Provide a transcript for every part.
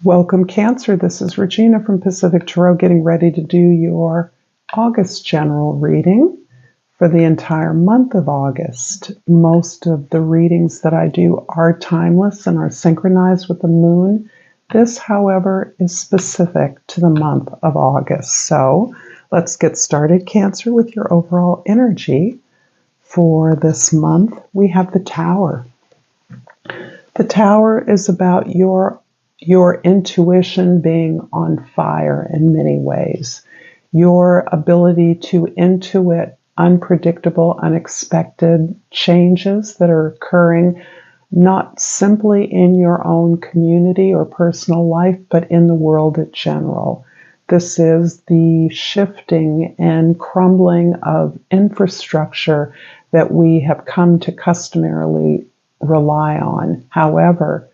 Welcome, Cancer. This is Regina from Pacific Tarot, getting ready to do your August general reading for the entire month of August. Most of the readings that I do are timeless and are synchronized with the moon. This, however, is specific to the month of August. So let's get started, Cancer, with your overall energy for this month. We have the Tower. The Tower is about your intuition being on fire in many ways. Your ability to intuit unpredictable, unexpected changes that are occurring not simply in your own community or personal life, but in the world in general. This is the shifting and crumbling of infrastructure that we have come to customarily rely on. However,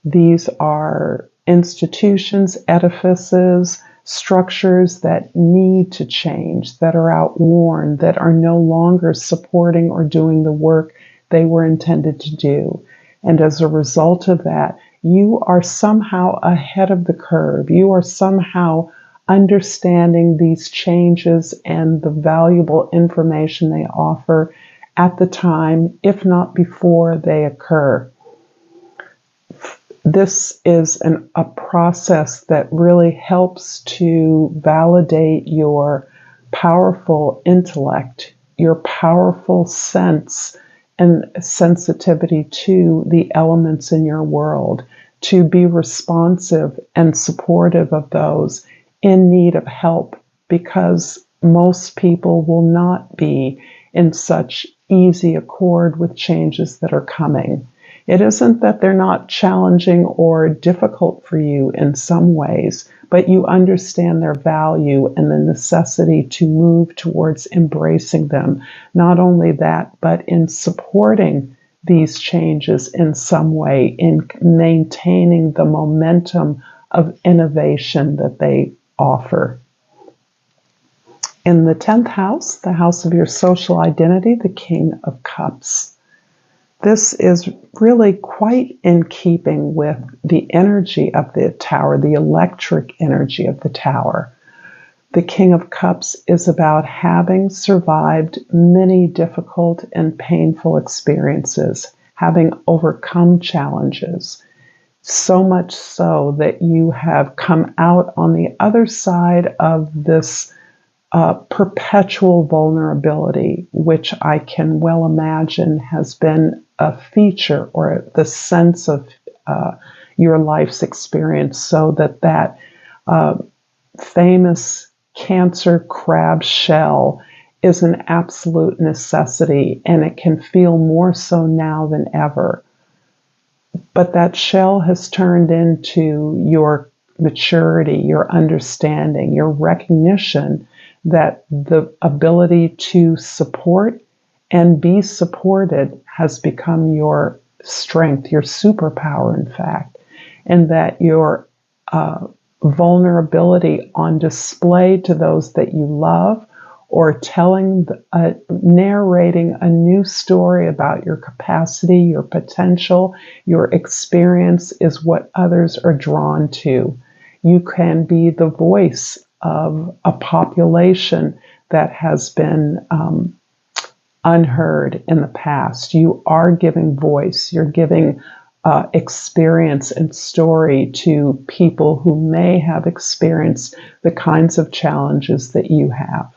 these are institutions, edifices, structures that need to change, that are outworn, that are no longer supporting or doing the work they were intended to do. And as a result of that, you are somehow ahead of the curve. You are somehow understanding these changes and the valuable information they offer at the time, if not before they occur. This is a process that really helps to validate your powerful intellect, your powerful sense and sensitivity to the elements in your world, to be responsive and supportive of those in need of help, because most people will not be in such easy accord with changes that are coming. It isn't that they're not challenging or difficult for you in some ways, but you understand their value and the necessity to move towards embracing them. Not only that, but in supporting these changes in some way, in maintaining the momentum of innovation that they offer. In the 10th house, the house of your social identity, the King of Cups. This is really quite in keeping with the energy of the Tower, the electric energy of the Tower. The King of Cups is about having survived many difficult and painful experiences, having overcome challenges, so much so that you have come out on the other side of this perpetual vulnerability, which I can well imagine has been a feature or the sense of your life's experience, so that famous Cancer crab shell is an absolute necessity, and it can feel more so now than ever. But that shell has turned into your maturity, your understanding, your recognition that the ability to support and be supported has become your strength, your superpower, in fact, and that your vulnerability on display to those that you love, or narrating a new story about your capacity, your potential, your experience, is what others are drawn to. You can be the voice of a population that has been unheard in the past. You are giving voice. You're giving experience and story to people who may have experienced the kinds of challenges that you have.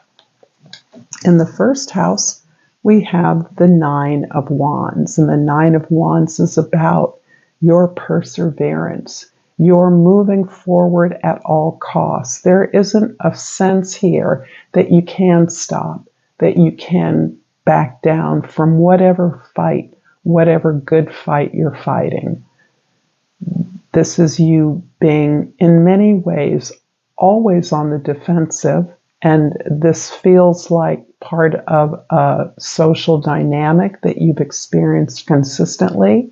In the first house, we have the Nine of Wands, and the Nine of Wands is about your perseverance. You're moving forward at all costs. There isn't a sense here that you can stop, that you can back down from whatever fight, whatever good fight you're fighting. This is you being, in many ways, always on the defensive, and this feels like part of a social dynamic that you've experienced consistently.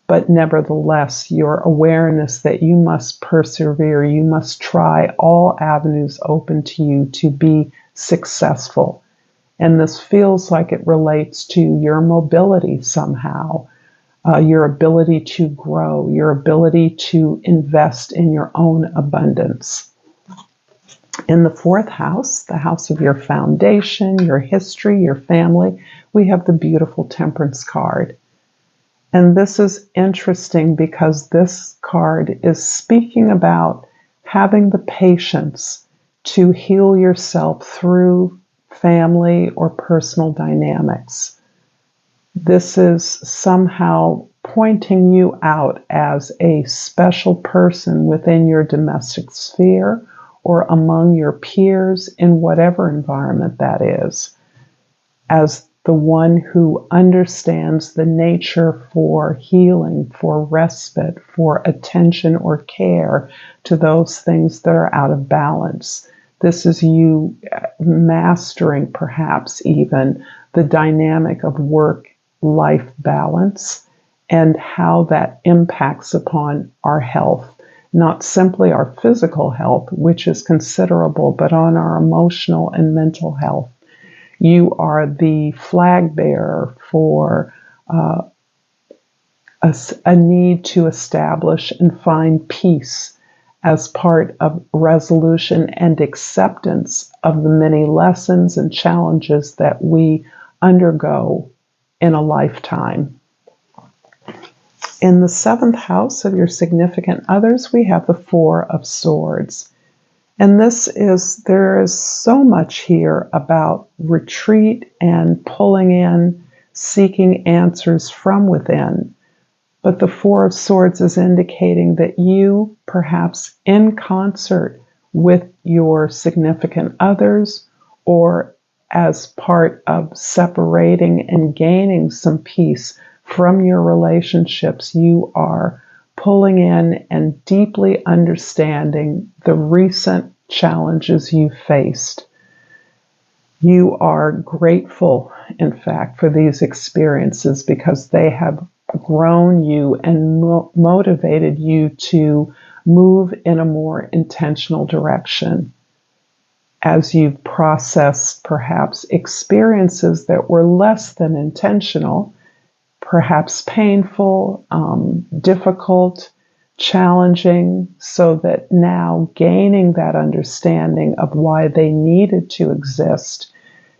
But nevertheless, your awareness that you must persevere, you must try all avenues open to you to be successful. And this feels like it relates to your mobility somehow. your ability to grow, your ability to invest in your own abundance. In the fourth house, the house of your foundation, your history, your family, we have the beautiful Temperance card. And this is interesting because this card is speaking about having the patience to heal yourself through family or personal dynamics. This is somehow pointing you out as a special person within your domestic sphere or among your peers in whatever environment that is, as the one who understands the nature for healing, for respite, for attention or care to those things that are out of balance. This is you mastering, perhaps even, the dynamic of work-life balance and how that impacts upon our health. Not simply our physical health, which is considerable, but on our emotional and mental health. You are the flag bearer for a need to establish and find peace as part of resolution and acceptance of the many lessons and challenges that we undergo in a lifetime. In the seventh house of your significant others, we have the Four of Swords. And there is so much here about retreat and pulling in, seeking answers from within. But the Four of Swords is indicating that you, perhaps in concert with your significant others, or as part of separating and gaining some peace from your relationships, you are pulling in and deeply understanding the recent challenges you faced. You are grateful, in fact, for these experiences because they have grown you and motivated you to move in a more intentional direction. As you process perhaps experiences that were less than intentional, perhaps painful, difficult, challenging, so that now gaining that understanding of why they needed to exist,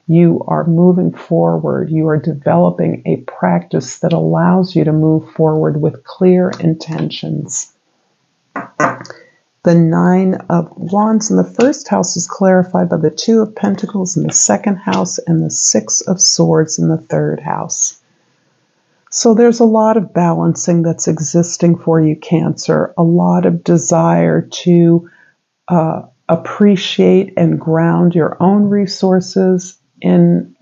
you are moving forward. You are developing a practice that allows you to move forward with clear intentions. The Nine of Wands in the first house is clarified by the Two of Pentacles in the second house and the Six of Swords in the third house. So there's a lot of balancing that's existing for you, Cancer, a lot of desire to appreciate and ground your own resources in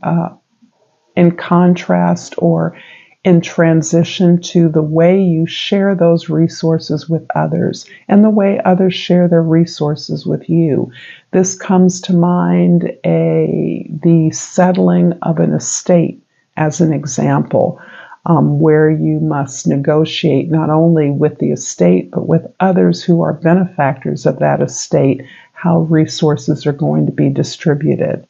contrast or in transition to the way you share those resources with others and the way others share their resources with you. This comes to mind the settling of an estate as an example. Where you must negotiate not only with the estate, but with others who are benefactors of that estate, how resources are going to be distributed.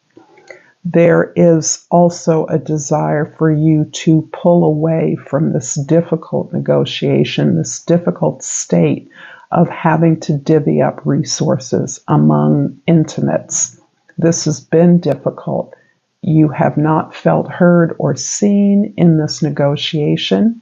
There is also a desire for you to pull away from this difficult negotiation, this difficult state of having to divvy up resources among intimates. This has been difficult. You have not felt heard or seen in this negotiation.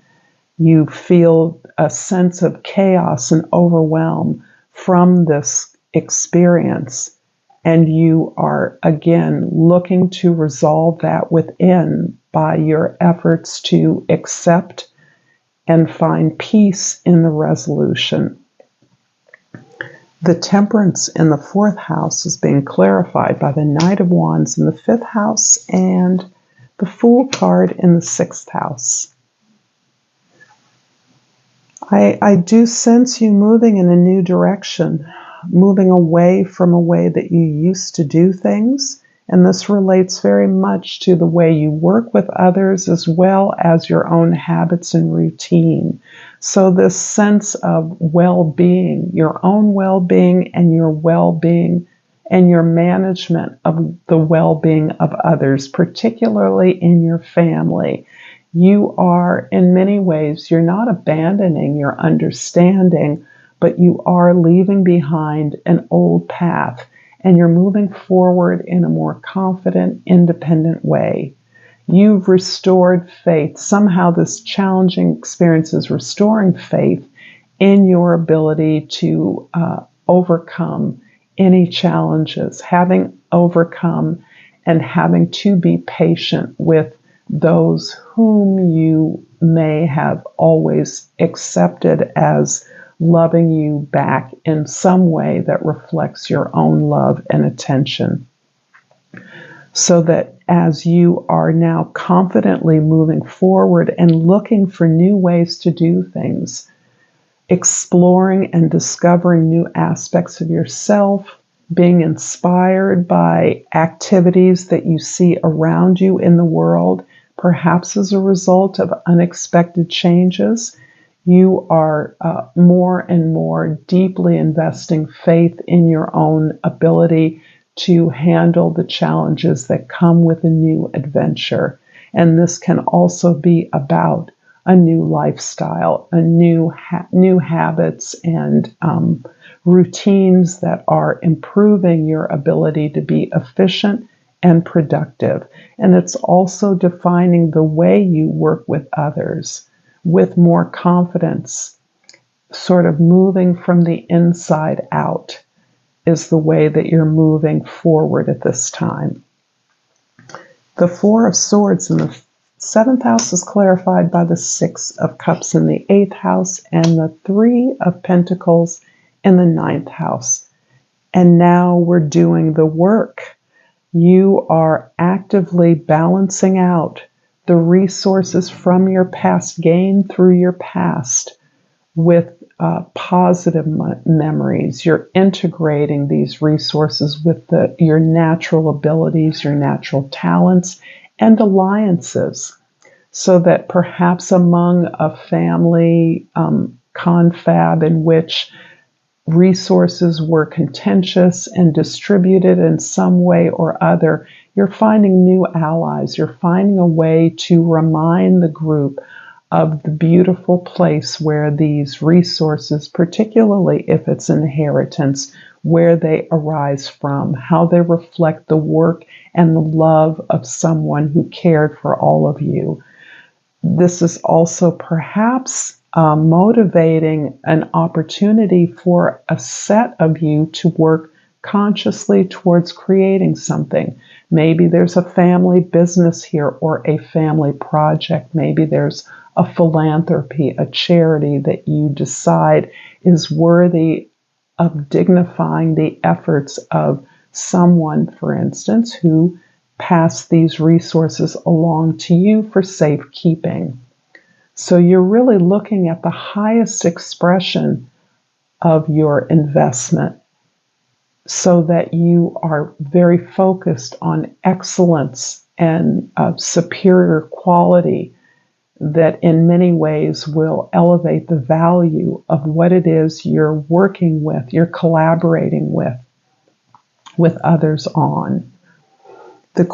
You feel a sense of chaos and overwhelm from this experience. And you are, again, looking to resolve that within by your efforts to accept and find peace in the resolution. The Temperance in the fourth house is being clarified by the Knight of Wands in the fifth house and the Fool card in the sixth house. I do sense you moving in a new direction, moving away from a way that you used to do things. And this relates very much to the way you work with others as well as your own habits and routine. So this sense of well-being, your own well-being and your well-being and your management of the well-being of others, particularly in your family, You are, in many ways, you're not abandoning your understanding, but you are leaving behind an old path and you're moving forward in a more confident, independent way. You've restored faith. Somehow, this challenging experience is restoring faith in your ability to overcome any challenges, having overcome and having to be patient with those whom you may have always accepted as loving you back in some way that reflects your own love and attention. So that as you are now confidently moving forward and looking for new ways to do things, exploring and discovering new aspects of yourself, being inspired by activities that you see around you in the world, perhaps as a result of unexpected changes, you are more and more deeply investing faith in your own ability to handle the challenges that come with a new adventure. And this can also be about a new lifestyle, a new habits and routines that are improving your ability to be efficient and productive. And it's also defining the way you work with others with more confidence, sort of moving from the inside out is the way that you're moving forward at this time. The Four of Swords in the 7th house is clarified by the 6 of Cups in the 8th house and the 3 of Pentacles in the 9th house. And now we're doing the work. You are actively balancing out the resources from your past gain through your past with positive memories. You're integrating these resources with your natural abilities, your natural talents, and alliances, so that perhaps among a family confab in which resources were contentious and distributed in some way or other, you're finding new allies. You're finding a way to remind the group of the beautiful place where these resources, particularly if it's inheritance, where they arise from, how they reflect the work and the love of someone who cared for all of you. This is also perhaps motivating an opportunity for a set of you to work consciously towards creating something. Maybe there's a family business here or a family project. Maybe there's a philanthropy, a charity that you decide is worthy of dignifying the efforts of someone, for instance, who passed these resources along to you for safekeeping. So you're really looking at the highest expression of your investment so that you are very focused on excellence and superior quality that in many ways will elevate the value of what it is you're working with, you're collaborating with others on. The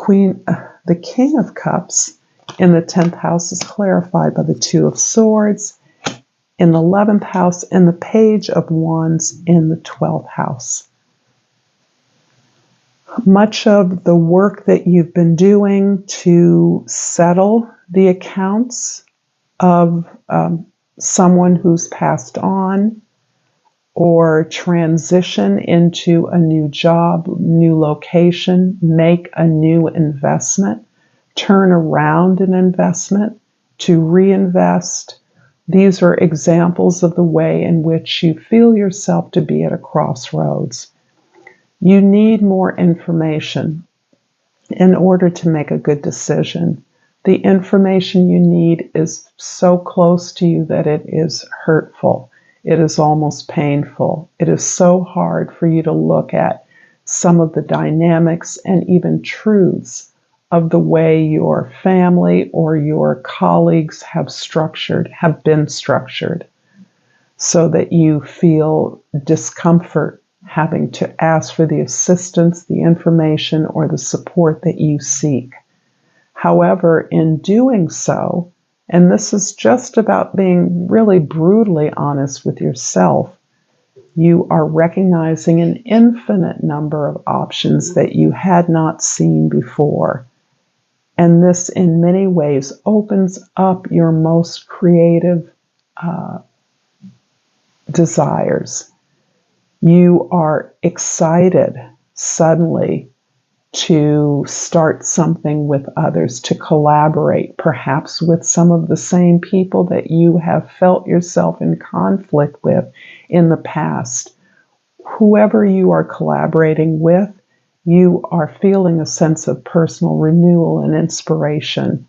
King of Cups in the 10th house is clarified by the 2 of Swords in the 11th house and the Page of Wands in the 12th house. Much of the work that you've been doing to settle the accounts of someone who's passed on or transition into a new job, new location, make a new investment, turn around an investment to reinvest. These are examples of the way in which you feel yourself to be at a crossroads. You need more information in order to make a good decision. The information you need is so close to you that it is hurtful. It is almost painful. It is so hard for you to look at some of the dynamics and even truths of the way your family or your colleagues have been structured, so that you feel discomfort having to ask for the assistance, the information, or the support that you seek. However, in doing so, And this is just about being really brutally honest with yourself. You are recognizing an infinite number of options that you had not seen before. And this, in many ways, opens up your most creative desires. You are excited suddenly to start something with others, to collaborate, perhaps with some of the same people that you have felt yourself in conflict with in the past. Whoever you are collaborating with, you are feeling a sense of personal renewal and inspiration.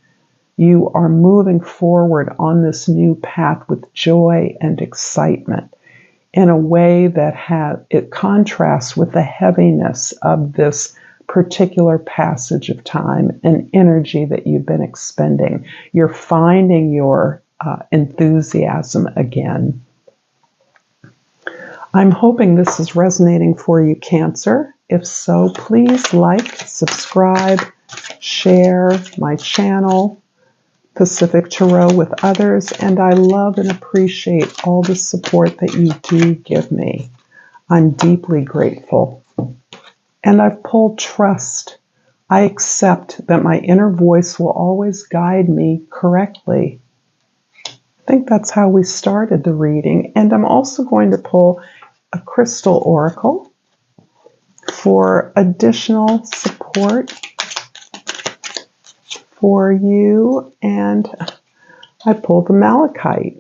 You are moving forward on this new path with joy and excitement in a way that it contrasts with the heaviness of this particular passage of time and energy that you've been expending. You're finding your enthusiasm again. I'm hoping this is resonating for you, Cancer. If so, please like, subscribe, share my channel, Pacific Tarot, with others, and I love and appreciate all the support that you do give me. I'm deeply grateful. And I've pulled trust. I accept that my inner voice will always guide me correctly. I think that's how we started the reading. And I'm also going to pull a crystal oracle for additional support for you. And I pulled the malachite.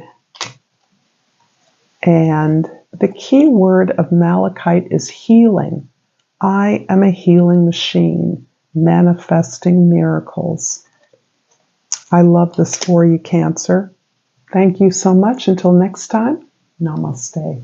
And the key word of malachite is healing. I am a healing machine, manifesting miracles. I love this for you, Cancer. Thank you so much. Until next time, namaste.